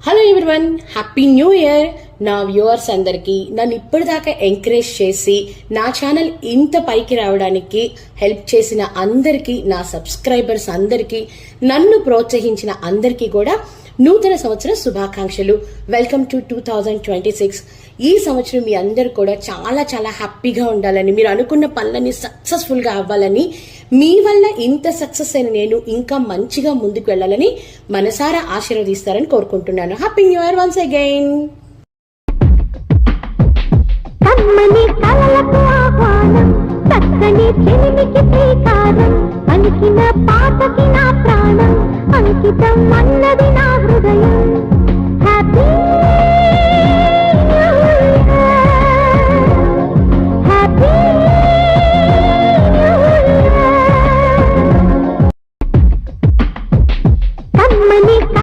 Hello everyone, happy new year. నా viewers అందరికీ, నన్ను ఇప్పటిదాకా ఎంకరేజ్ చేసి నా ఛానల్ ఇంత పైకి రావడానికి హెల్ప్ చేసిన అందరికీ, నా సబ్స్క్రైబర్స్ అందరికీ, నన్ను ప్రోత్సహించిన అందరికీ కూడా నూతన సంవత్సర శుభాకాంక్షలు. Welcome to 2026. ఈ సంవత్సరం మీ అందరు కూడా చాలా చాలా హ్యాపీగా ఉండాలని, మీరు అనుకున్న పనులన్నీ సక్సెస్ఫుల్ గా అవ్వాలని, మీ వల్ల ఇంత సక్సెస్ అయిన నేను ఇంకా మంచిగా ముందుకు వెళ్ళాలని మనసారా ఆశీర్వదిస్తారని కోరుకుంటున్నాను. Happy new year once again. పాటకి నా ప్రాణం అంకితం అన్నది